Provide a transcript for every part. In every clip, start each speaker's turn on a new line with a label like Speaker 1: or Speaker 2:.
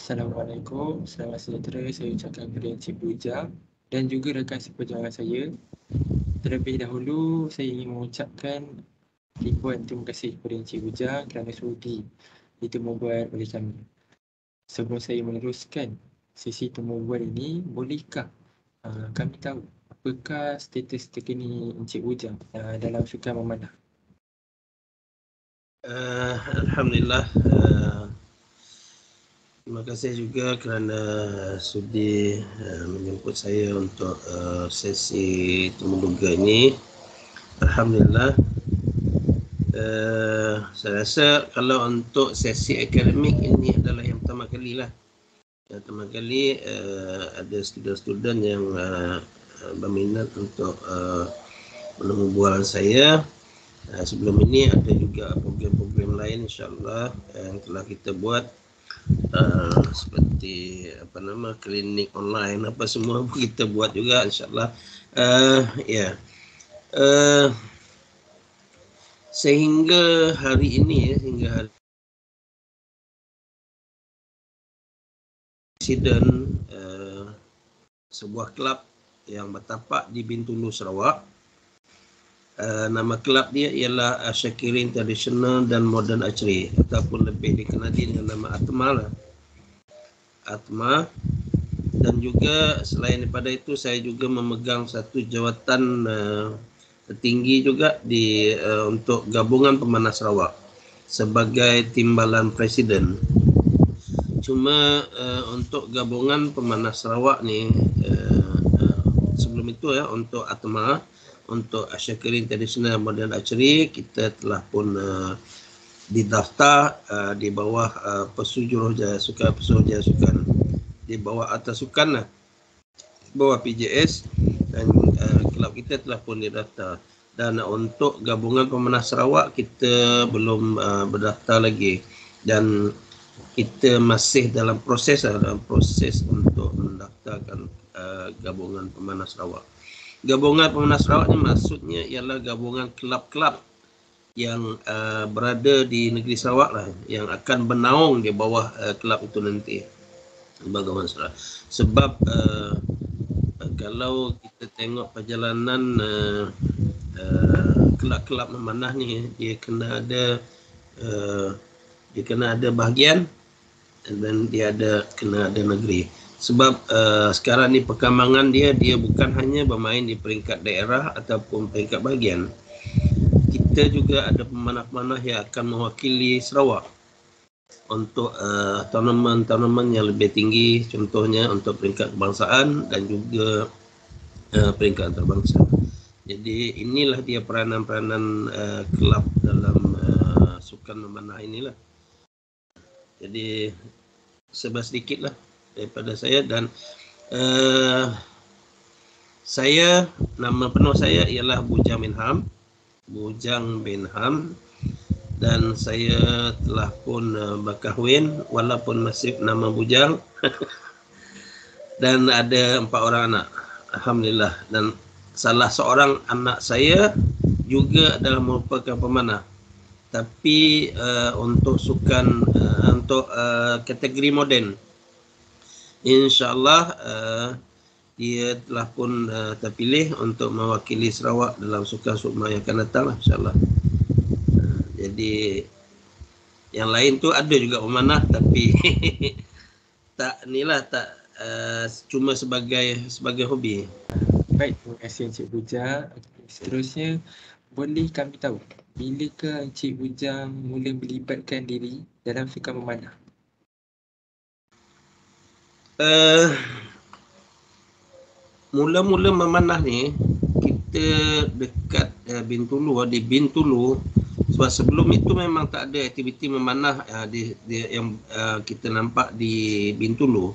Speaker 1: Assalamualaikum, selamat sejahtera. Saya ucapkan kepada Encik Buja dan juga rakan seperjuangan saya. Terlebih dahulu, saya ingin mengucapkan ribuan terima kasih kepada Encik Buja kerana sudi ditemu buat oleh kami. Sebelum saya meneruskan sesi temu buat ini, bolehkah kami tahu apakah status terkini Encik Buja dalam sukan memanah?
Speaker 2: Alhamdulillah, terima kasih juga kerana sudi menjemput saya untuk sesi temu duga ini. Alhamdulillah, saya rasa kalau untuk sesi akademik ini adalah yang pertama kali lah. Yang pertama kali ada student-student yang berminat untuk menemu bualan saya. Sebelum ini ada juga program-program lain insyaAllah yang telah kita buat, seperti klinik online apa semua kita buat juga insyaAllah. Sehingga hari ini, sehingga hari presiden sebuah kelab yang bertapak di Bintulu, Sarawak. Nama kelab dia ialah Syakirin Traditional dan Modern Archery, ataupun lebih dikenali dengan nama ATMA lah. ATMA. Dan juga selain daripada itu, saya juga memegang satu jawatan tertinggi juga di untuk Gabungan Pemanah Sarawak sebagai timbalan presiden. Cuma untuk Gabungan Pemanah Sarawak ni, sebelum itu untuk ATMA, untuk Syakirin Traditional Modern Archery, kita telah pun didaftar di bawah Pesuruhjaya Sukan, di bawah atas sukan lah, bawah PJS, dan kelab kita telah pun didaftar. Dan untuk Gabungan Pemanah Sarawak kita belum berdaftar lagi, dan kita masih dalam proses untuk mendaftarkan Gabungan Pemanah Sarawak. Gabungan Pemanah Sarawak ni maksudnya ialah gabungan kelab-kelab yang berada di negeri Sarawak lah, yang akan bernaung di bawah kelab itu nanti. Bagaimana Sarawak? Sebab kalau kita tengok perjalanan kelab-kelab memanah ni, dia kena ada bahagian, dan dia kena ada negeri. Sebab sekarang ni perkembangan dia bukan hanya bermain di peringkat daerah ataupun peringkat bahagian. Kita juga ada pemanah-pemanah yang akan mewakili Sarawak untuk tournament yang lebih tinggi, contohnya untuk peringkat kebangsaan dan juga peringkat antarabangsa. Jadi inilah dia peranan-peranan kelab dalam sukan memanah inilah. Jadi serba sedikit lah daripada saya, dan saya, nama penuh saya ialah Bujang bin Ham, dan saya telah pun berkahwin walaupun masih nama Bujang dan ada 4 orang anak, alhamdulillah. Dan salah seorang anak saya juga adalah merupakan pemanah, tapi untuk sukan untuk kategori moden. InsyaAllah dia telah pun terpilih untuk mewakili Sarawak dalam sukan sukma yang akan datang lah, insyaAllah. Jadi yang lain tu ada juga pemanah, tapi cuma sebagai hobi.
Speaker 1: Baik, terima kasih Encik Buja. Seterusnya, boleh kami tahu bilakah Encik Bujang mula melibatkan diri dalam sukan memanah?
Speaker 2: Mula-mula memanah ni kita dekat Bintulu, di Bintulu. Sebab sebelum itu memang tak ada aktiviti memanah yang kita nampak di Bintulu.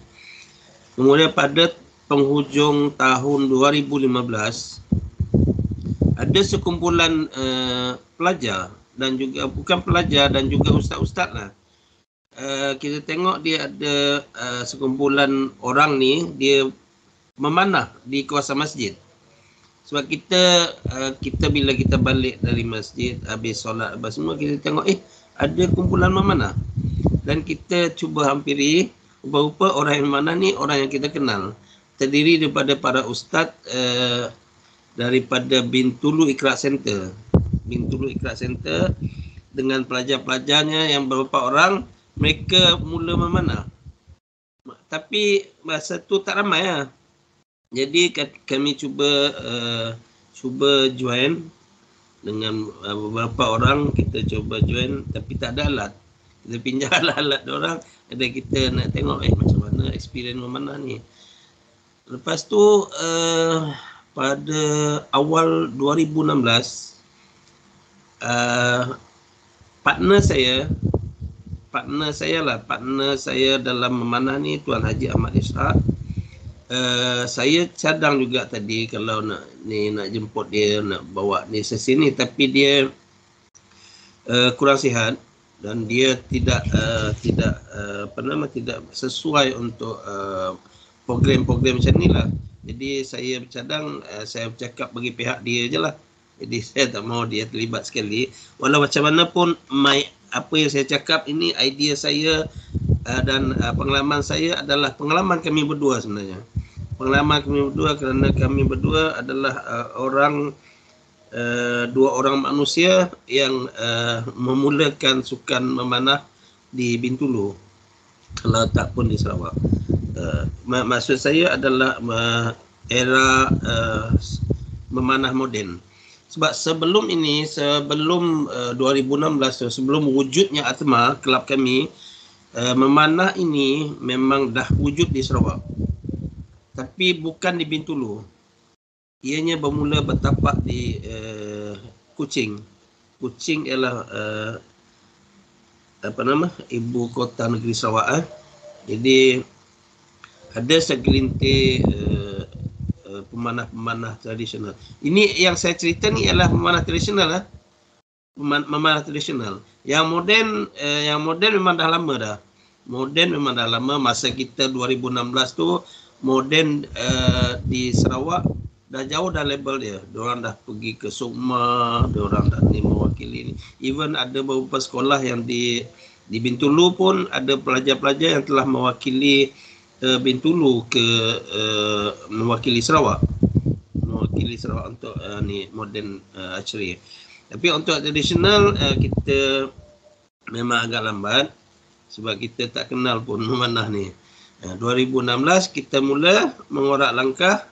Speaker 2: Kemudian pada penghujung tahun 2015 ada sekumpulan pelajar, dan juga bukan pelajar, dan juga ustaz-ustaz lah. Kita tengok dia ada sekumpulan orang ni, dia memanah di kawasan masjid. Sebab kita bila kita balik dari masjid, habis solat apa semua, kita tengok ada kumpulan memanah, dan kita cuba hampiri rupa-rupa orang yang mana ni orang yang kita kenal. Terdiri daripada para ustaz daripada Bintulu Iqra Center. Bintulu Iqra Center dengan pelajar-pelajarnya yang beberapa orang, mereka mula memanah. Tapi masa tu tak ramai lah. Jadi kami cuba join dengan beberapa orang, kita cuba join tapi tak ada alat. Kita pinjam alat orang, ada kita nak tengok macam mana experience memanah ni. Lepas tu pada awal 2016 partner saya dalam memanah ni Tuan Haji Ahmad Ishak. Saya cadang juga tadi kalau nak jemput dia, nak bawa ni sesi ni, tapi dia kurang sihat dan dia tidak sesuai untuk program-program macam ni lah. Jadi saya bercadang, saya bercakap bagi pihak dia je lah. Jadi saya tak mahu dia terlibat sekali. Walau macam mana pun apa yang saya cakap ini idea saya dan pengalaman saya adalah pengalaman kami berdua sebenarnya. Pengalaman kami berdua kerana kami berdua adalah dua orang manusia yang memulakan sukan memanah di Bintulu, kalau tak pun di Sarawak. Maksud saya adalah era memanah moden. Sebab sebelum 2016, sebelum wujudnya Atma, kelab kami, memanah ini memang dah wujud di Sarawak. Tapi bukan di Bintulu. Ianya bermula bertapak di Kuching. Kuching ialah ibu kota negeri Sarawak. Jadi ada segelintir pemanah-pemanah tradisional. Ini yang saya cerita ni ialah pemanah tradisional memanah tradisional. Yang moden memang dah lama dah. Moden memang dah lama. Masa kita 2016 tu moden di Sarawak dah jauh dah label dia. Diorang dah pergi ke Sukma, diorang dah ni mewakili ni. Even ada beberapa sekolah yang di Bintulu pun ada pelajar-pelajar yang telah mewakili Bintulu ke mewakili Sarawak. Mewakili Sarawak untuk ni modern archery. Tapi untuk tradisional kita memang agak lambat sebab kita tak kenal pun memanah ni. 2016 kita mula mengorak langkah,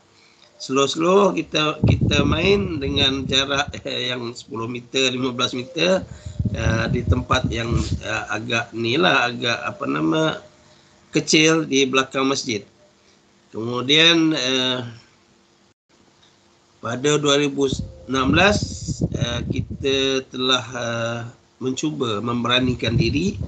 Speaker 2: slow-slow kita main dengan jarak yang 10 meter, 15 meter di tempat yang agak kecil di belakang masjid. Kemudian pada 2016 kita telah mencuba memberanikan diri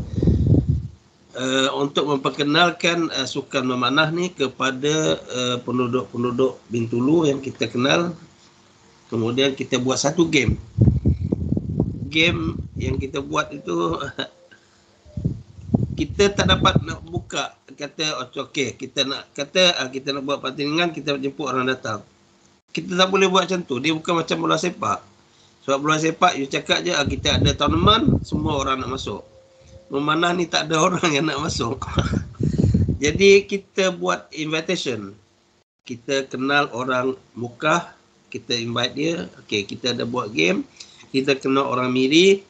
Speaker 2: untuk memperkenalkan sukan memanah ni kepada penduduk-penduduk Bintulu yang kita kenal. Kemudian kita buat satu game. Game yang kita buat itu kita tak dapat nak buka, kata okey kita nak buat pertandingan, kita jemput orang datang. Kita tak boleh buat macam tu. Dia bukan macam bola sepak. Sebab bola sepak you cakap je kita ada tournament, semua orang nak masuk. Memanah ni tak ada orang yang nak masuk. Jadi kita buat invitation. Kita kenal orang Mukah, kita invite dia. Okey, kita ada buat game. Kita kenal orang Miri,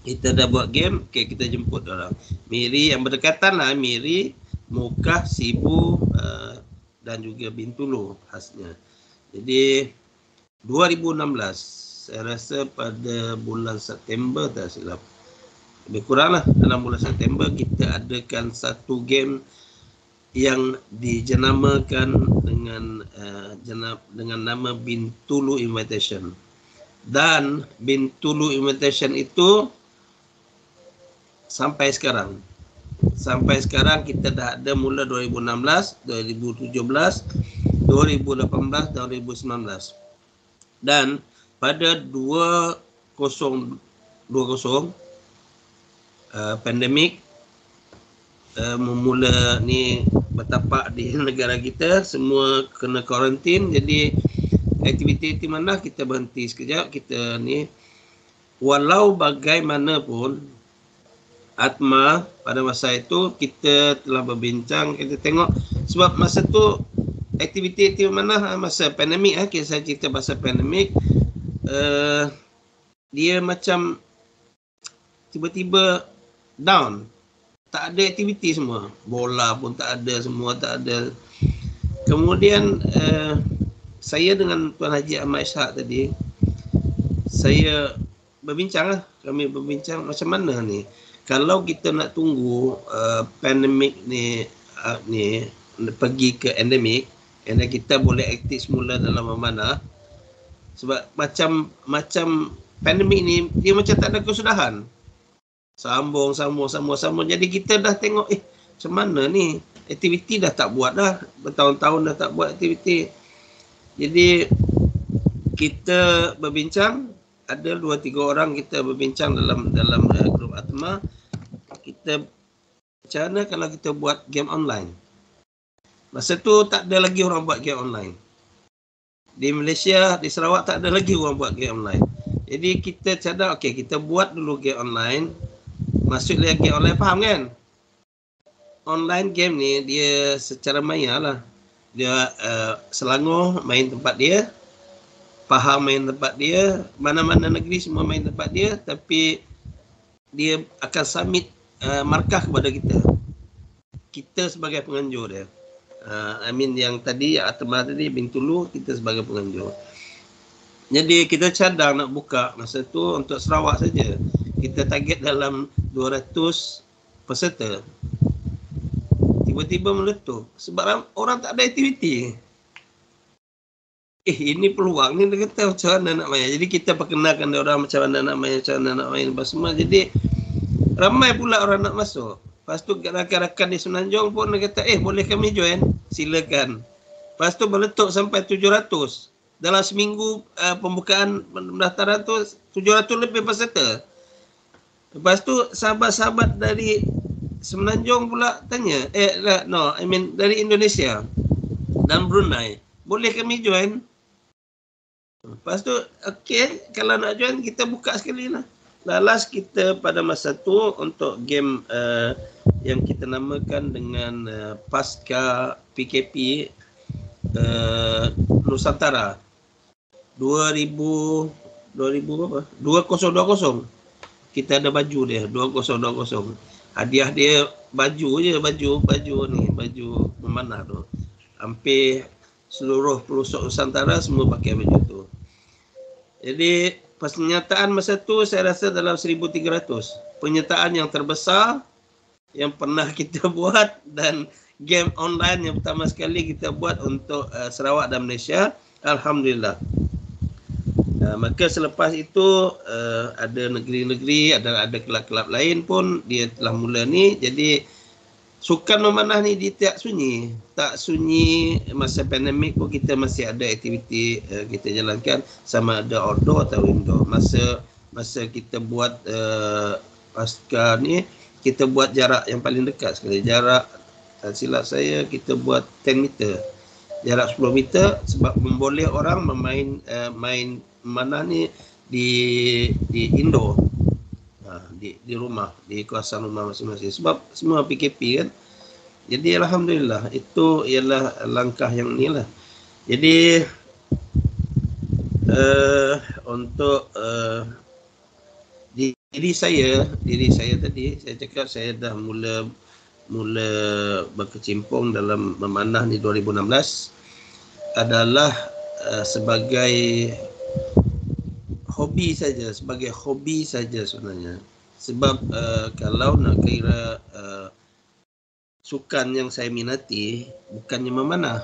Speaker 2: kita dah buat game. Okey, kita jemput orang Miri yang berdekatan lah. Miri, Mukah, Sibu dan juga Bintulu khasnya. Jadi 2016, saya rasa pada bulan September tak silap, lebih kurang lah dalam bulan September kita adakan satu game yang dijenamakan dengan nama Bintulu Invitation. Dan Bintulu Invitation itu sampai sekarang kita dah ada mula 2016, 2017, 2018, 2019. Dan pada 2020 pandemik memula ni bertapak di negara kita, semua kena kuarantin. Jadi aktiviti mana kita berhenti sekejap. Kita ni walau bagaimanapun Atma pada masa itu kita telah berbincang, kita tengok sebab masa tu aktiviti mana masa pandemik saya cerita pasal pandemik, dia macam tiba-tiba down, tak ada aktiviti semua, bola pun tak ada, semua tak ada. Kemudian saya dengan Tuan Haji Ahmad Ishak tadi, saya berbincang kami berbincang macam mana ni kalau kita nak tunggu pandemik ni pergi ke endemik, dan kita boleh aktif semula dalam memanah. Sebab macam pandemik ni dia macam tak ada kesudahan, sambung. Jadi kita dah tengok macam mana ni, aktiviti dah tak buat dah, bertahun-tahun dah tak buat aktiviti. Jadi kita berbincang, ada 2-3 orang kita berbincang dalam grup Atma. Kita macam mana kalau kita buat game online. Masa tu tak ada lagi orang buat game online. Di Malaysia, di Sarawak tak ada lagi orang buat game online. Jadi kita cadang, okey kita buat dulu game online. Maksudnya game online, faham kan? Online game ni dia secara maya lah. Dia Selangor main tempat dia, Pahang main tempat dia, mana-mana negeri semua main tempat dia, tapi dia akan submit markah kepada kita. Kita sebagai penganjur dia. Yang tadi, Atma tadi, Bintulu, kita sebagai penganjur. Jadi kita cadang nak buka masa tu untuk Sarawak saja. Kita target dalam 200 peserta. Tiba-tiba meletup sebab orang tak ada aktiviti. Ini peluang ni, dia kata macam mana nak main. Jadi kita perkenalkan dia orang macam mana nak main, apa semua. Jadi ramai pula orang nak masuk. Lepas tu rakan-rakan di Semenanjung pun dia kata, boleh kami join? Silakan. Lepas tu meletup sampai 700. Dalam seminggu pembukaan pendaftaran tu 700 lebih peserta. Lepas tu sahabat-sahabat dari Semenanjung pula tanya, dari Indonesia dan Brunei, boleh kami join? Lepas tu, okey, kalau nak join kita buka sekali lah. Last kita pada masa tu untuk game yang kita namakan dengan Pasca PKP Nusantara 2020. Kita ada baju dia 2020. Hadiah dia baju memanah tu. Hampir seluruh pelosok Nusantara semua pakai baju tu. Jadi penyertaan masa tu saya rasa dalam 1,300. Penyertaan yang terbesar yang pernah kita buat, dan game online yang pertama sekali kita buat untuk Sarawak dan Malaysia. Alhamdulillah. Maka selepas itu ada negeri-negeri, ada kelab-kelab lain pun dia telah mula ni. Jadi sukan memanah ni dia tak sunyi. Masa pandemik pun kita masih ada aktiviti kita jalankan, sama ada outdoor atau indoor. Masa kita buat pasca ni, kita buat jarak yang paling dekat sekali. Jarak, silap saya, kita buat 10 meter. Jarak 10 meter sebab memboleh orang main memanah ni di indoor. Di rumah, di kawasan rumah masing-masing. Sebab semua PKP kan. Jadi alhamdulillah, itu ialah langkah yang inilah. Jadi untuk diri saya tadi saya cakap saya dah mula berkecimpung dalam memanah ni 2016 adalah sebagai hobi saja sebenarnya. Sebab kalau nak kira sukan yang saya minati bukannya memanah.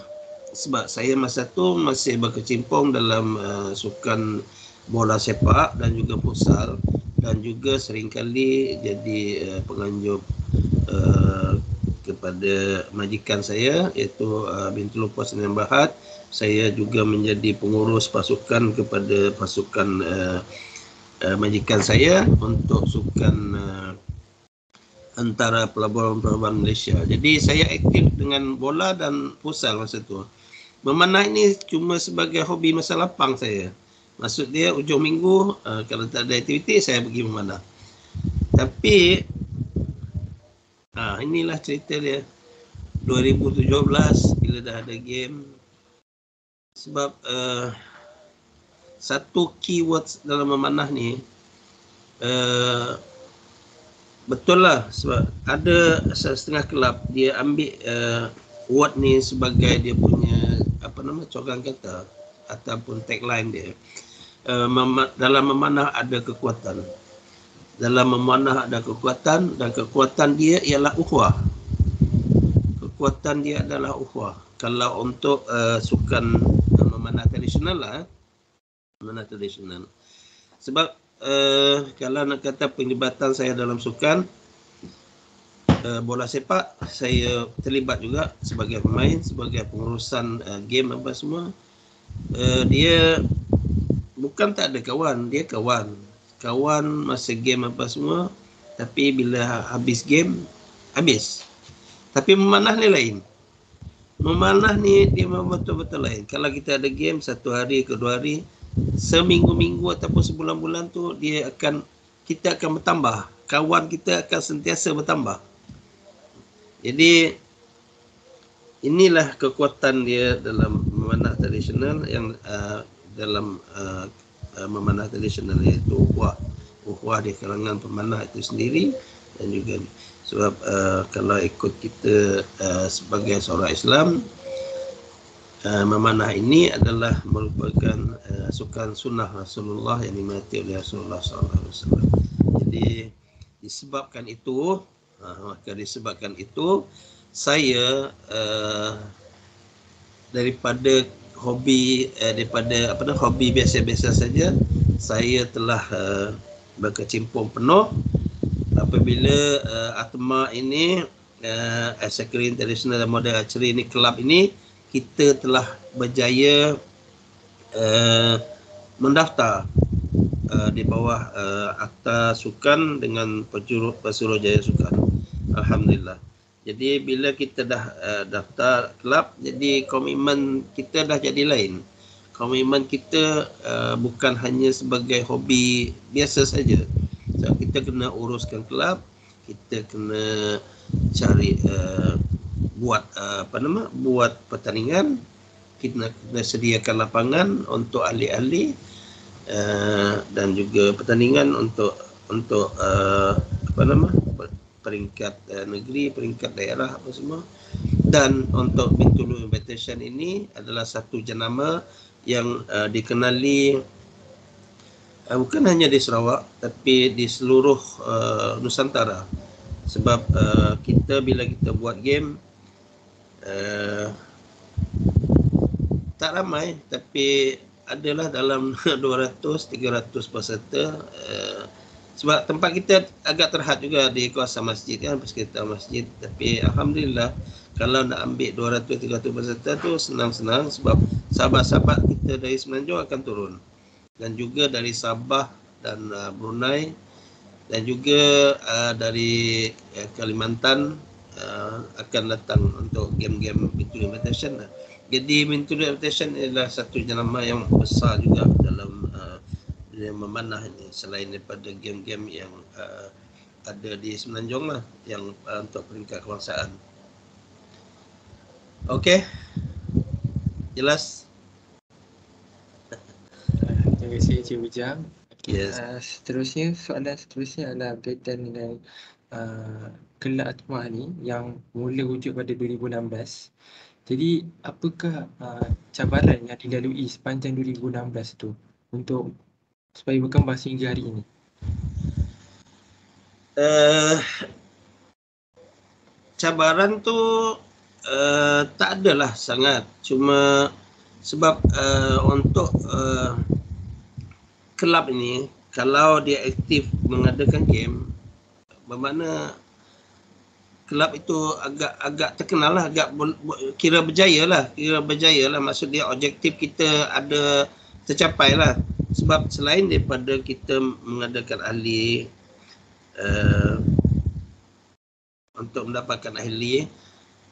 Speaker 2: Sebab saya masa tu masih berkecimpung dalam sukan bola sepak dan juga futsal, dan juga seringkali jadi penganjur kepada majikan saya iaitu Bintulu Puan Sdn Bhd. Saya juga menjadi pengurus pasukan kepada pasukan majikan saya untuk sukan antara pelabuhan-pelabuhan Malaysia. Jadi saya aktif dengan bola dan futsal masa tu. Memanah ini cuma sebagai hobi masa lapang saya. Maksud dia hujung minggu kalau tak ada aktiviti saya pergi memanah. Tapi Inilah cerita dia. 2017 bila dah ada game. Sebab satu keywords dalam memanah ni betul lah, sebab ada setengah kelab dia ambil word ni sebagai dia punya cogang kata ataupun tagline dia. Dalam memanah ada kekuatan. Dalam memanah ada kekuatan, dan kekuatan dia ialah ukhuwah. Kekuatan dia adalah ukhuwah. Kalau untuk sukan memanah tradisional lah, memanah tradisional. Sebab kalau nak kata penglibatan saya dalam sukan bola sepak, saya terlibat juga sebagai pemain, sebagai pengurusan game apa semua. Dia bukan tak ada kawan, dia kawan masa game apa semua, tapi bila habis game, habis. Tapi memanah ni lain. Memanah ni dia betul-betul lain. Kalau kita ada game 1 hari ke 2 hari, seminggu-minggu ataupun sebulan-bulan tu kita akan bertambah. Kawan kita akan sentiasa bertambah. Jadi inilah kekuatan dia dalam memanah tradisional, yang dalam memanah tradisional, iaitu ukhuwah di kalangan pemanah itu sendiri. Dan juga sebab kalau ikut kita sebagai seorang Islam, memanah ini adalah merupakan sukan sunnah Rasulullah yang dimati oleh Rasulullah SAW. Jadi disebabkan itu, saya daripada hobi hobi biasa-biasa saja, saya telah berkecimpung penuh apabila Atma ini Sekirian Tradisional dan Modern Archery ini, kelab ini, kita telah berjaya mendaftar di bawah Akta Sukan dengan Pesuruhjaya Sukan. Alhamdulillah. Jadi bila kita dah daftar kelab, jadi komitmen kita dah jadi lain. Komitmen kita bukan hanya sebagai hobi biasa saja. So, kita kena uruskan kelab, kita kena cari buat pertandingan, kita kena sediakan lapangan untuk ahli-ahli, dan juga pertandingan untuk peringkat negeri, peringkat daerah apa semua. Dan untuk Bintulu Invitation ini adalah satu jenama yang dikenali bukan hanya di Sarawak tapi di seluruh Nusantara. Sebab bila kita buat game, tak ramai, tapi adalah dalam 200-300 peserta. Sebab tempat kita agak terhad juga di kawasan masjid kan, persekitaran masjid. Tapi Alhamdulillah, kalau nak ambil 200-300 peserta tu senang-senang, sebab sahabat-sahabat kita dari Semenanjung akan turun. Dan juga dari Sabah dan Brunei, dan juga dari Kalimantan akan datang untuk game-game Bintulu Invitation. Jadi Bintulu Invitation adalah satu jenama yang besar juga dalam memanah ini, selain daripada game-game yang ada di Semenanjung lah, yang untuk peringkat kebangsaan. Okey, jelas?
Speaker 1: Terima kasih Encik Bujang.
Speaker 2: Yes.
Speaker 1: Soalan seterusnya adalah berkaitan dengan kelab Atma ni yang mula wujud pada 2016. Jadi apakah cabaran yang dilalui sepanjang 2016 tu untuk supaya berkembang sehingga hari ini?
Speaker 2: Cabaran tu tak adalah sangat. Cuma sebab untuk kelab ini, kalau dia aktif mengadakan game, bermakna kelab itu agak terkenal lah, kira berjaya lah. Maksud dia objektif kita ada tercapai lah. Sebab selain daripada kita mengadakan ahli, untuk mendapatkan ahli,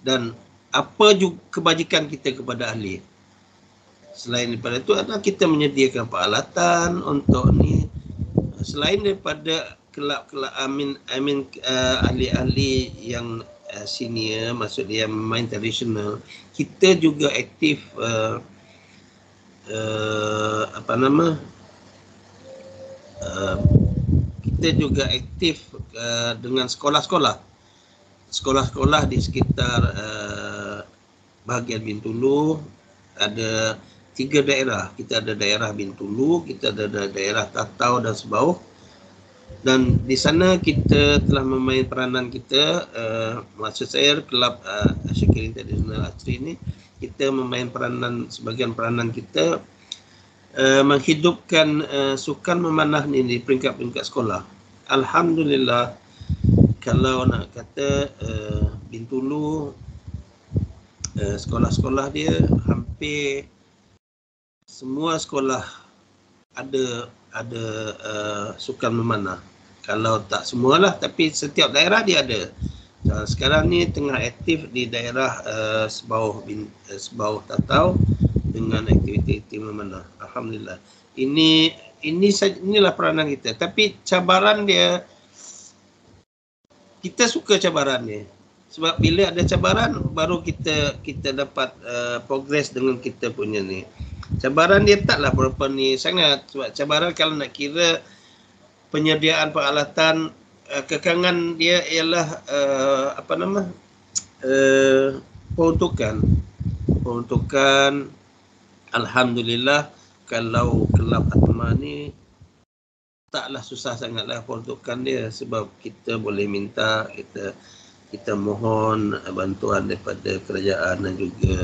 Speaker 2: dan apa juga kebajikan kita kepada ahli, selain daripada itu adalah kita menyediakan peralatan untuk ni. Selain daripada kelab-kelab ahli-ahli yang senior, maksud dia main tradisional, kita juga aktif kita juga aktif dengan sekolah-sekolah di sekitar bahagian Bintulu. Ada 3 daerah. Kita ada daerah Bintulu, kita ada daerah Tatau dan Sebauh. Dan di sana kita telah memain peranan kita, maksud saya kelab Syakirin Tradisional Archery ini, kita memain peranan, sebagian peranan kita menghidupkan sukan memanah ni di peringkat-peringkat sekolah. Alhamdulillah, kalau nak kata Bintulu, sekolah-sekolah dia hampir semua sekolah ada sukan memanah. Kalau tak semualah, tapi setiap daerah dia ada. Sekarang ni tengah aktif di daerah Sebauh Tatau dengan aktiviti memanah. Alhamdulillah. Inilah peranan kita. Tapi cabaran dia, kita suka cabaran dia. Sebab bila ada cabaran, baru kita dapat progress dengan kita punya ni. Cabaran dia taklah berapa ni sangat. Sebab cabaran kalau nak kira penyediaan peralatan, kekangan dia ialah peruntukan. Alhamdulillah, kalau kelab Atma ni taklah susah sangatlah peruntukan dia, sebab kita boleh minta, kita mohon bantuan daripada kerajaan dan juga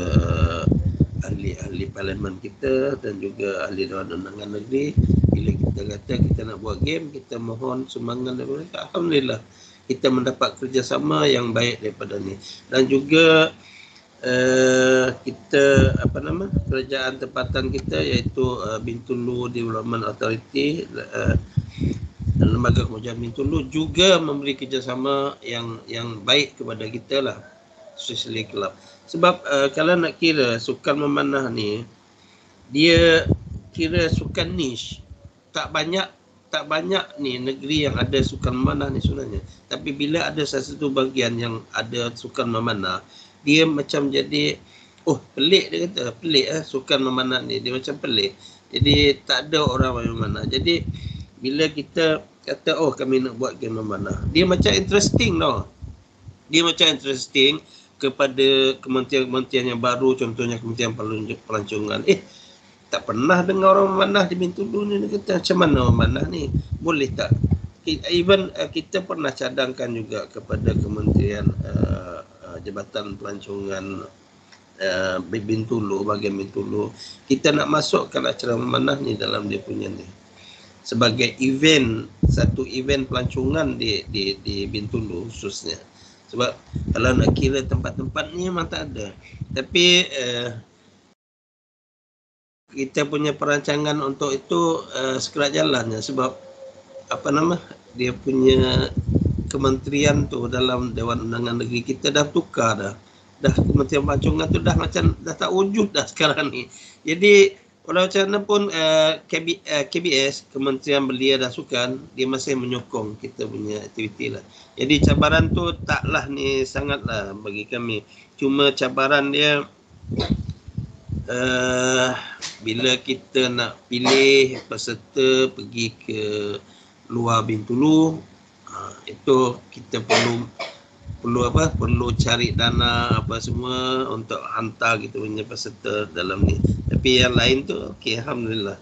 Speaker 2: ahli-ahli parlimen kita dan juga ahli Dewan Undangan Negeri. Bila kita kata kita nak buat game, kita mohon sumbangan daripada mereka. Alhamdulillah, kita mendapat kerjasama yang baik daripada ni. Dan juga kita kerajaan tempatan kita iaitu Bintulu Development Authority, Lembaga Kemajuan Bintulu juga memberi kerjasama yang baik kepada kita lah, especially club. Sebab kalau nak kira sukan memanah ni, dia kira sukan niche. Tak banyak ni negeri yang ada sukan memanah ni sebenarnya. Tapi bila ada satu bahagian yang ada sukan memanah, dia macam jadi, pelik dia kata, pelik sukan memanah ni, dia macam pelik. Jadi tak ada orang main memanah. Jadi bila kita kata kami nak buat game memanah, dia macam interesting tau. Dia macam interesting kepada kementerian-kementerian yang baru, contohnya Kementerian Pelancongan. Tak pernah dengar orang memanah di Bintulu ni. Dia kata macam mana memanah ni, boleh tak? Even kita pernah cadangkan juga kepada Kementerian Jabatan Pelancongan Bintulu, bahagian Bintulu, kita nak masukkan acara memanah ni dalam dia punya ni sebagai satu event pelancongan di Bintulu khususnya. Sebab kalau nak kira tempat-tempat ni memang tak ada. Tapi kita punya perancangan untuk itu sekerat jalannya. Sebab dia punya kementerian tu dalam Dewan Undangan Negeri kita dah tukar dah. Kementerian Pelancongan tu dah tak wujud dah sekarang ni. Jadi walau macam mana pun KBS, Kementerian Belia dan Sukan, dia masih menyokong kita punya aktiviti lah. Jadi cabaran tu taklah ni sangatlah bagi kami. Cuma cabaran dia bila kita nak pilih peserta pergi ke luar Bintulu, itu kita perlu cari dana apa semua untuk hantar kita punya peserta dalam ni. Tapi yang lain tu okey, alhamdulillah.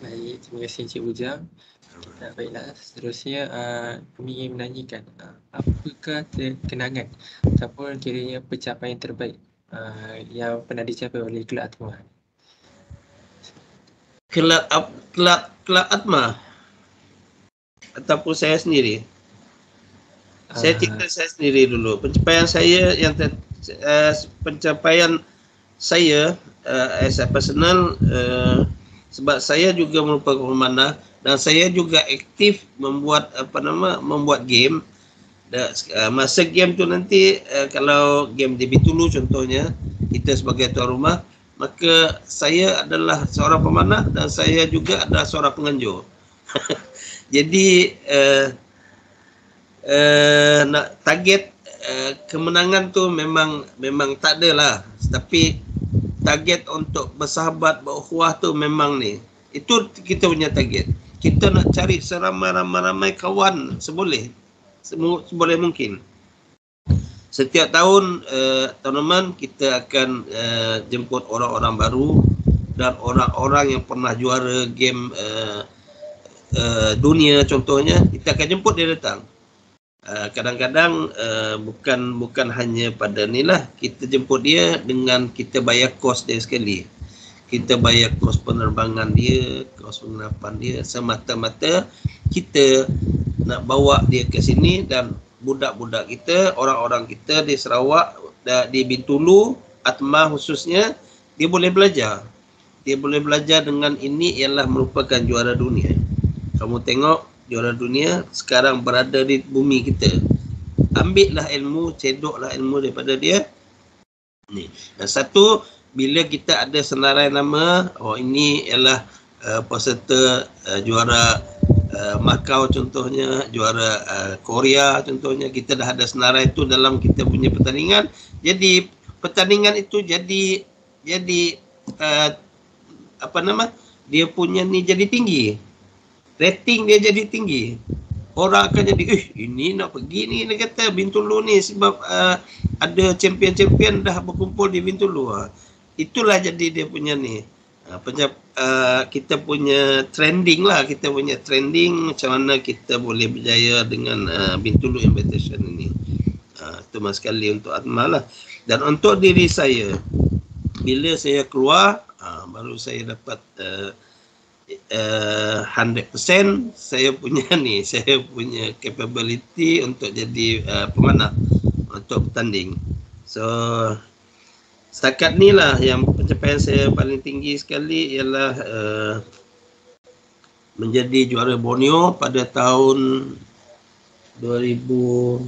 Speaker 1: Baik, terima kasih Encik Bujang. Baiklah, seterusnya kami ingin menanyakan apakah kenangan ataupun kiranya pencapaian terbaik yang pernah dicapai oleh Kelab Atma?
Speaker 2: Kelab Atma ataupun saya sendiri? Saya cerita saya sendiri dulu. Pencapaian saya as a personal, sebab saya juga merupakan pemanah dan saya juga aktif membuat game. Masa game tu nanti kalau game di Bintulu contohnya, kita sebagai tuan rumah, maka saya adalah seorang pemanah dan saya juga adalah seorang penganjur. Jadi nak target kemenangan tu memang tak ada lah. Tapi target untuk bersahabat, berukhuwah tu memang ni. Itu kita punya target. Kita nak cari seramai-ramai kawan seboleh mungkin. Setiap tahun tournament kita akan jemput orang-orang baru dan orang-orang yang pernah juara game dunia contohnya, kita akan jemput dia datang. Kadang-kadang bukan hanya pada ni lah, kita jemput dia dengan kita bayar kos dia sekali. Kita bayar kos penerbangan dia, kos penginapan dia, semata-mata kita nak bawa dia ke sini dan budak-budak kita, orang-orang kita di Sarawak, di Bintulu, Atma khususnya, dia boleh belajar. Dia boleh belajar dengan ini ialah merupakan juara dunia. Kamu tengok juara dunia sekarang berada di bumi kita. Ambillah ilmu, cedoklah ilmu daripada dia. Ni. Dan satu, bila kita ada senarai nama, ini ialah peserta juara Macau contohnya, juara Korea contohnya, kita dah ada senarai itu dalam kita punya pertandingan. Jadi pertandingan itu jadi dia punya ni jadi tinggi. Rating dia jadi tinggi. Orang akan jadi, ini nak pergi ni, dia kata Bintulu ni sebab ada champion-champion dah berkumpul di Bintulu. Itulah jadi dia punya ni. Kita punya trending lah, kita punya trending macam mana kita boleh berjaya dengan Bintulu Invitation ini. Itu mas sekali untuk Atma lah. Dan untuk diri saya, bila saya keluar, baru saya dapat 100% saya punya ni, saya punya capability untuk jadi pemanah untuk bertanding. So setakat ni lah yang pencapaian saya paling tinggi sekali ialah menjadi juara Borneo pada tahun 2018.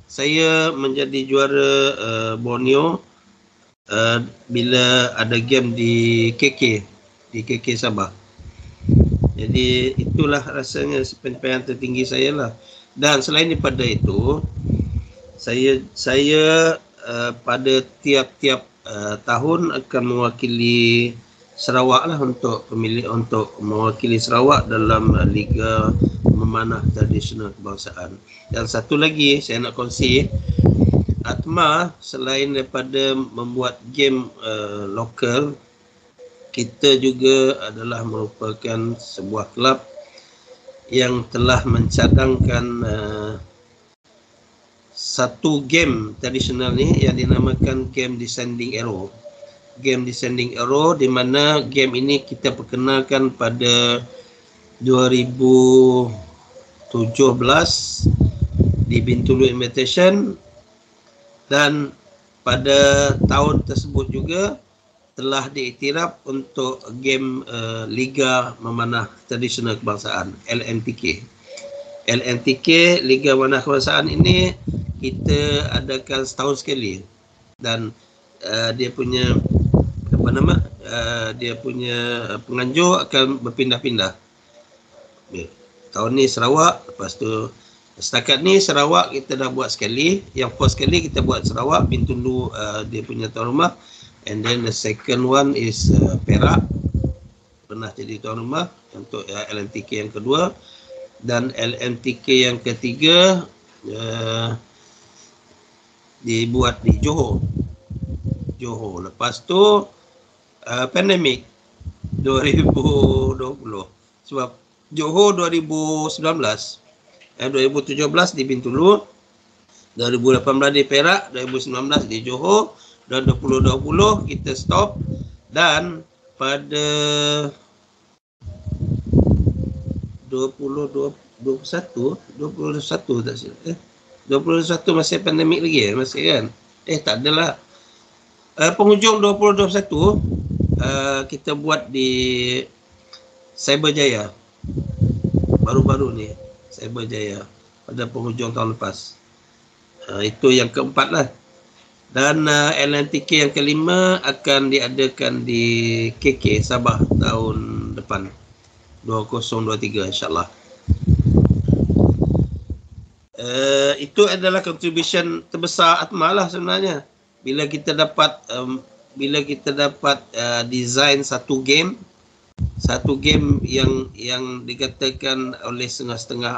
Speaker 2: Saya menjadi juara Borneo bila ada game di KK Sabah. Jadi itulah rasanya pencapaian tertinggi saya lah. Dan selain daripada itu, saya pada tiap-tiap tahun akan mewakili Sarawak lah untuk mewakili Sarawak dalam Liga Memanah Tradisional Kebangsaan. Dan satu lagi saya nak kongsi, Atma selain daripada membuat game lokal, kita juga adalah merupakan sebuah kelab yang telah mencadangkan satu game tradisional ni yang dinamakan game Descending Arrow. Game Descending Arrow, di mana game ini kita perkenalkan pada 2017 di Bintulu Invitation, dan pada tahun tersebut juga telah diiktiraf untuk game Liga Memanah Tradisional Kebangsaan, LMTK. LMTK, Liga Memanah Kebangsaan ini kita adakan setahun sekali, dan dia punya dia punya penganjur akan berpindah-pindah. Tahun ni Sarawak, lepas tu setakat ni Sarawak kita dah buat sekali, yang first sekali kita buat Sarawak, Bintulu dia punya tuan rumah, and then the second one is Perak, pernah jadi tuan rumah untuk LMTK yang kedua, dan LMTK yang ketiga dibuat di Johor. Lepas tu pandemik 2020, sebab Johor 2019, 2017 di Bintulu, 2018 di Perak, 2019 di Johor, dan 2020 kita stop, dan pada 2021 tak silap 2021 masih pandemik lagi masih kan? Tak adalah. Penghujung 2021 kita buat di Cyberjaya. Baru-baru ni Cyberjaya pada penghujung tahun lepas. Itu yang keempat lah. Dan LNTK yang kelima akan diadakan di KK Sabah tahun depan 2023 insyaAllah. Itu adalah contribution terbesar Atma lah sebenarnya. Bila kita dapat design satu game yang dikatakan oleh setengah-setengah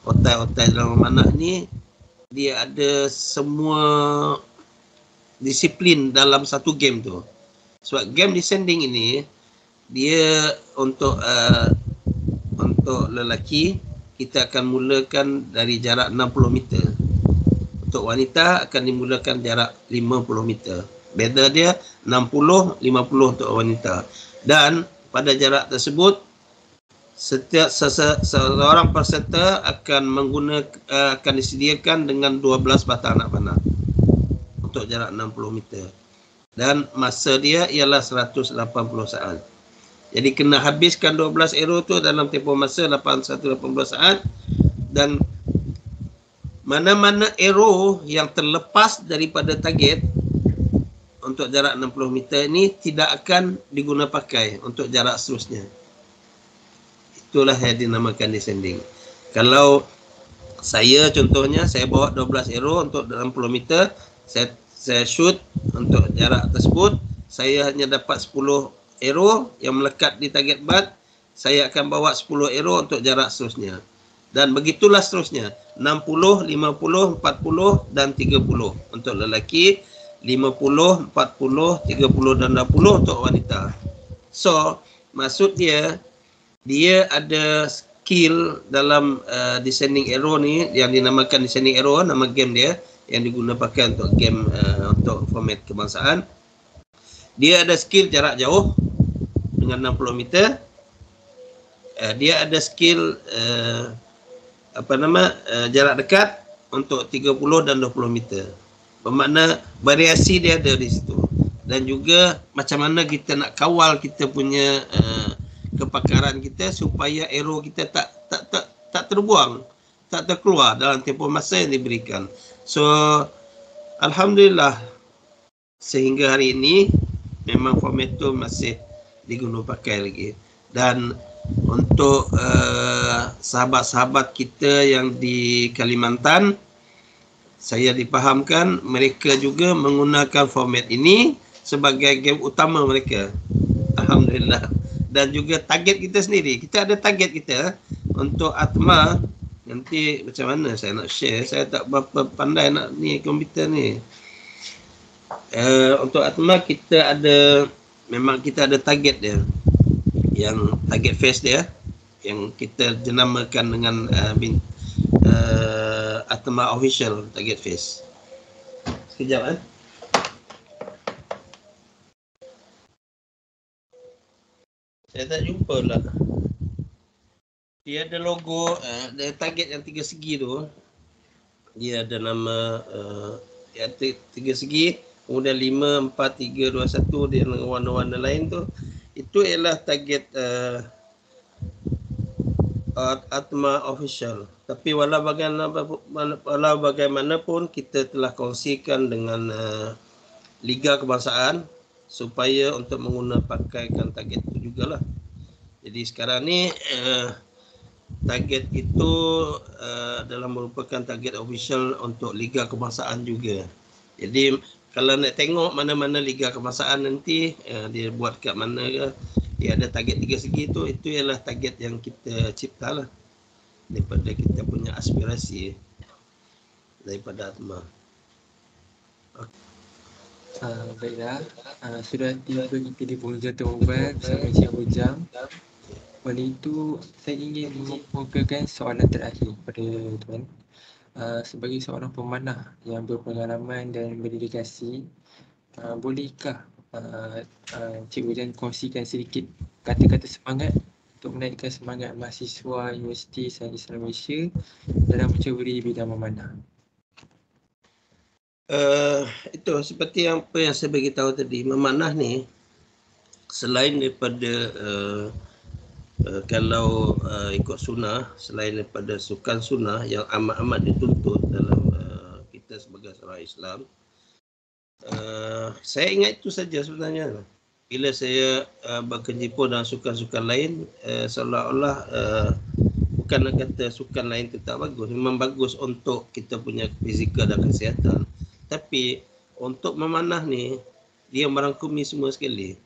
Speaker 2: otai-otai dalam memanah ni, dia ada semua disiplin dalam satu game tu. Sebab game descending ini dia untuk lelaki kita akan mulakan dari jarak 60 meter. Untuk wanita akan dimulakan jarak 50 meter. Beza dia 60, 50 untuk wanita. Dan pada jarak tersebut setiap seorang peserta akan disediakan dengan 12 batang anak panah untuk jarak 60 meter. Dan masa dia ialah 180 saat. Jadi kena habiskan 12 arrow tu dalam tempoh masa 180 saat, dan mana-mana arrow yang terlepas daripada target untuk jarak 60 meter ni tidak akan diguna pakai untuk jarak seterusnya. Itulah yang dinamakan descending. Kalau saya contohnya, saya bawa 12 arrow untuk 60 meter, saya shoot untuk jarak tersebut, saya hanya dapat 10 arrow yang melekat di target bat, saya akan bawa 10 arrow untuk jarak seterusnya. Dan begitulah seterusnya, 60, 50, 40 dan 30 untuk lelaki, 50, 40, 30 dan 20 untuk wanita. So, maksud dia ada skill dalam descending arrow ni yang dinamakan descending arrow, nama game dia yang digunakan pakai untuk game untuk format kebangsaan. Dia ada skill jarak jauh dengan 60 meter. Dia ada skill jarak dekat untuk 30 dan 20 meter. Bermakna variasi dia ada di situ. Dan juga macam mana kita nak kawal kita punya kepakaran kita supaya arrow kita tak terbuang, tak terkeluar dalam tempoh masa yang diberikan. So alhamdulillah sehingga hari ini memang format tu masih digunakan pakai lagi. Dan untuk sahabat-sahabat kita yang di Kalimantan, saya dipahamkan mereka juga menggunakan format ini sebagai game utama mereka. Alhamdulillah. Dan juga target kita sendiri. Kita ada target kita untuk Atma. Nanti macam mana saya nak share. Saya tak berapa pandai nak ni komputer ni. Untuk Atma kita ada, memang kita ada target dia. Yang target face dia. Yang kita jenamakan dengan Atma Official target face. Sekejap saya tak jumpa lah. Dia ada logo, ada target yang 3 segi tu. Dia ada nama dia 3 segi, kemudian 5, 4, 3, 2, 1 dia dengan warna-warna lain tu. Itu ialah target Atma Official. Tapi walau bagaimanapun kita telah kongsikan dengan Liga Kebangsaan supaya untuk menggunakan pakaikan target itu jugalah. Jadi sekarang ni target itu adalah merupakan target official untuk Liga Kebangsaan juga. Jadi kalau nak tengok mana-mana Liga Kebangsaan nanti dia buat kat mana ke, dia ada target 3 segi tu, itu ialah target yang kita cipta lah daripada kita punya aspirasi daripada Atma.
Speaker 1: Baiklah, sudah tiba kita di penghujung pertemuan bersama Encik Ujang. Oleh itu, saya ingin mengemukakan soalan terakhir kepada tuan. Sebagai seorang pemanah yang berpengalaman dan berdedikasi, bolehkah Encik Ujang kongsikan sedikit kata-kata semangat untuk menaikkan semangat mahasiswa Universiti Sains Islam Malaysia dalam menceburi bidang memanah?
Speaker 2: Itu seperti apa yang saya beritahu tadi, memanah ni selain daripada kalau ikut sunnah, selain daripada sukan sunnah yang amat-amat dituntut dalam kita sebagai seorang Islam, Saya ingat itu saja sebenarnya. Bila saya berkecimpung dalam sukan-sukan lain, seolah-olah bukan nak kata sukan lain itu tak bagus. Memang bagus untuk kita punya fizikal dan kesihatan. Tapi untuk memanah ni, dia merangkumi semua sekali.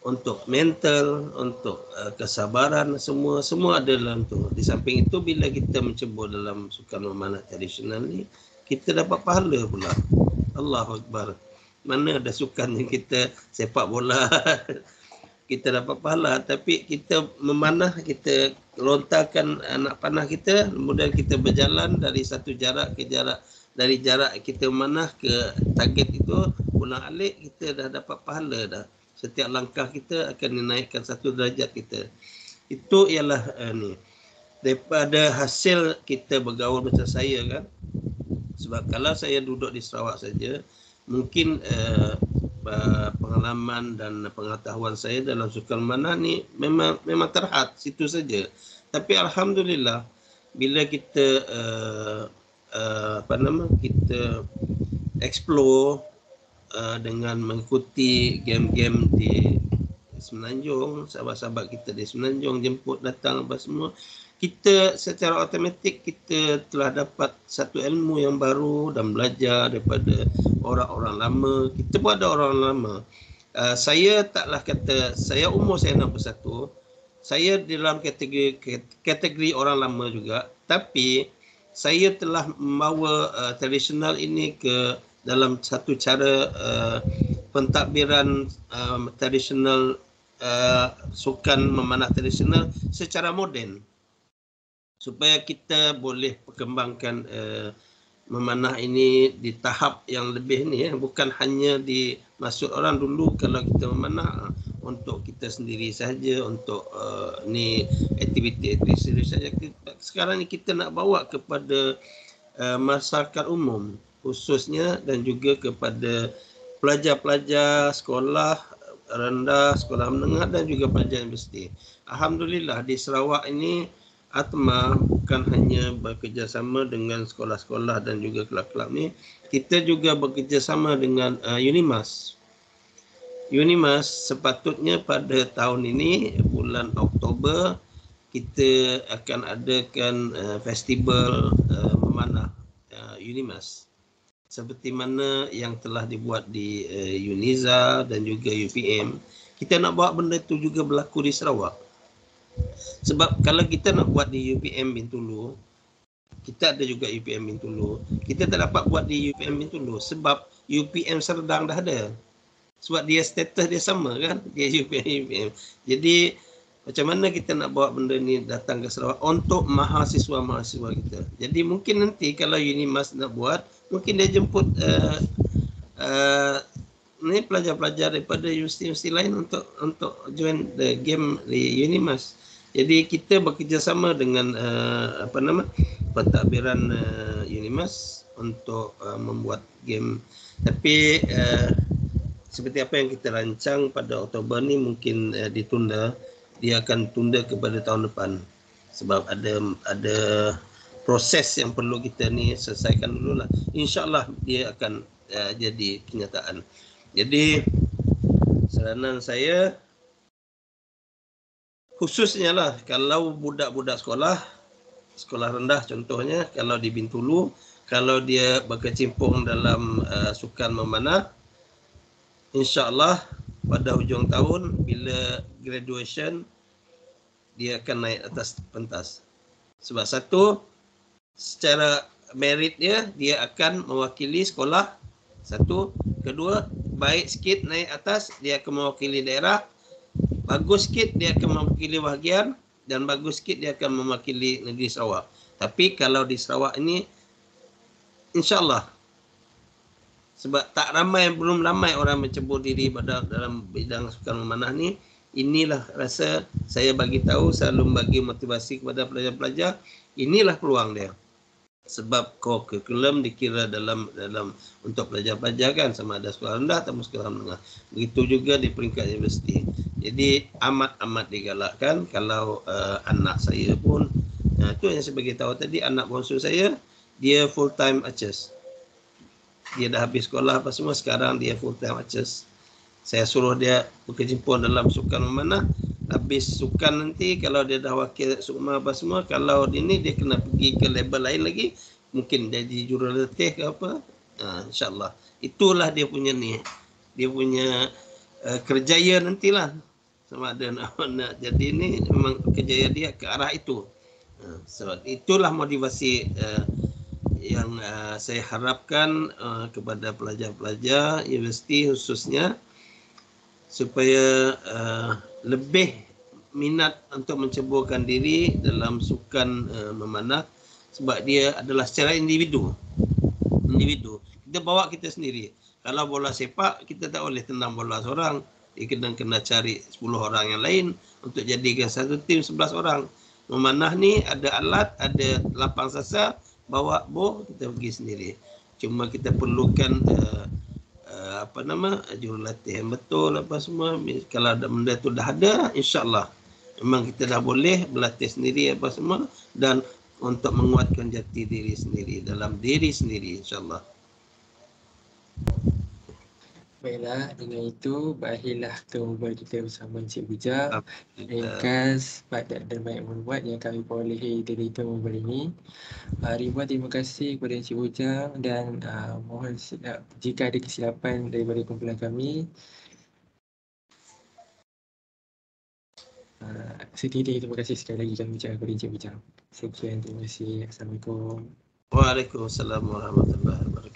Speaker 2: Untuk mental, untuk kesabaran, semua ada dalam tu. Di samping itu, bila kita mencebur dalam sukan memanah tradisional ni, kita dapat pahala pula. Allahu Akbar. Mana ada sukan yang kita sepak bola, kita dapat pahala. Tapi kita memanah, kita lontarkan anak panah kita, kemudian kita berjalan dari satu jarak ke jarak, dari jarak kita memanah ke target itu, ulang alik, kita dah dapat pahala dah. Setiap langkah kita akan dinaikkan satu derajat kita. Itu ialah ni. Daripada hasil kita bergaul macam saya kan. Sebab kalau saya duduk di Sarawak saja, mungkin pengalaman dan pengetahuan saya dalam sukan memanah ni memang terhad situ saja. Tapi alhamdulillah bila kita kita explore dengan mengikuti game-game di Semenanjung, sahabat-sahabat kita di Semenanjung jemput datang apa semua, kita secara automatik kita telah dapat satu ilmu yang baru dan belajar daripada orang-orang lama. Kita pun ada orang lama. Saya taklah kata, saya umur saya 61, saya dalam kategori orang lama juga, tapi saya telah membawa tradisional ini ke dalam satu cara pentadbiran tradisional, sukan memanah tradisional secara moden, supaya kita boleh perkembangkan memanah ini di tahap yang lebih ni, bukan hanya dimaksud orang dulu kalau kita memanah untuk kita sendiri saja, untuk ni aktiviti-aktiviti sendiri saja. Sekarang ni kita nak bawa kepada masyarakat umum khususnya, dan juga kepada pelajar-pelajar sekolah rendah, sekolah menengah dan juga pelajar universiti. Alhamdulillah di Sarawak ini ATMA bukan hanya bekerjasama dengan sekolah-sekolah dan juga kelab-kelab ni, kita juga bekerjasama dengan UNIMAS. UNIMAS sepatutnya pada tahun ini bulan Oktober kita akan adakan festival memanah UNIMAS, seperti mana yang telah dibuat di UNIZA dan juga UPM. Kita nak buat benda itu juga berlaku di Sarawak. Sebab kalau kita nak buat di UPM Bintulu, kita ada juga UPM Bintulu, kita tak dapat buat di UPM Bintulu sebab UPM Serdang dah ada. Sebab dia status dia sama kan, dia UPM. Jadi macam mana kita nak bawa benda ni datang ke Sarawak untuk mahasiswa-mahasiswa kita. Jadi mungkin nanti kalau UNIMAS nak buat, mungkin dia jemput ni pelajar-pelajar daripada universiti-universiti lain untuk join the game di UNIMAS. Jadi kita bekerjasama dengan pentadbiran UNIMAS untuk membuat game. Tapi seperti apa yang kita rancang pada Oktober ni mungkin ditunda. Dia akan tunda kepada tahun depan sebab ada proses yang perlu kita ni selesaikan dulu lah. InsyaAllah dia akan jadi kenyataan. Jadi saranan saya khususnya lah kalau budak-budak sekolah rendah contohnya, kalau di Bintulu, kalau dia berkecimpung dalam sukan memanah, InsyaAllah pada hujung tahun bila graduation dia akan naik atas pentas. Sebab satu, secara merit dia akan mewakili sekolah. Satu. Kedua, baik sikit naik atas, dia akan mewakili daerah. Bagus sikit dia akan mewakili bahagian, dan bagus sikit dia akan mewakili negeri Sarawak. Tapi kalau di Sarawak ini InsyaAllah, sebab belum ramai orang mencebur diri dalam bidang sukan memanah ni. Inilah rasa saya bagi tahu, selalu bagi motivasi kepada pelajar-pelajar, inilah peluang dia. Sebab kurikulum dikira dalam untuk pelajar-pelajar kan, sama ada sekolah rendah atau sekolah menengah. Begitu juga di peringkat universiti. Jadi amat digalakkan kalau anak saya pun, itu yang saya bagi tahu tadi, anak bongsu saya dia full time archers. dia dah habis sekolah apa semua, sekarang dia full time archers. Saya suruh dia berkecimpung dalam sukan memanah. Habis sukan nanti kalau dia dah wakil sukma apa semua, kalau ini dia kena pergi ke level lain lagi, mungkin jadi jurulatih ke apa. InsyaAllah. Itulah dia punya ni. Dia punya kerjaya nantilah. Sama ada nak jadi ni, memang kerjaya dia ke arah itu. So, itulah motivasi yang saya harapkan kepada pelajar-pelajar universiti khususnya, supaya lebih minat untuk menceburkan diri dalam sukan memanah, sebab dia adalah secara individu. Kita bawa kita sendiri. Kalau bola sepak, kita tak boleh tendang bola seorang. Dia kena cari 10 orang yang lain untuk jadikan satu tim 11 orang. Memanah ni ada alat, ada lapang sasar, bawa boh, kita pergi sendiri. Cuma kita perlukan jurulatih yang betul apa semua. Kalau benda tu dah ada, insyaAllah memang kita dah boleh berlatih sendiri apa semua, dan untuk menguatkan jati diri sendiri dalam diri sendiri, insyaAllah.
Speaker 1: Baiklah, dengan itu berakhirlah pertemuan kita bersama Encik Bujang. Ringkas, padat dan banyak maklumat yang kami perolehi dari pertemuan ini. Ribuan terima kasih kepada Encik Bujang, dan mohon jika ada kesilapan daripada kumpulan kami, setitik terima kasih sekali lagi kami ucapkan kepada Encik Bujang. Sekian, terima kasih. Assalamualaikum.
Speaker 2: Waalaikumsalam warahmatullahi wabarakatuh.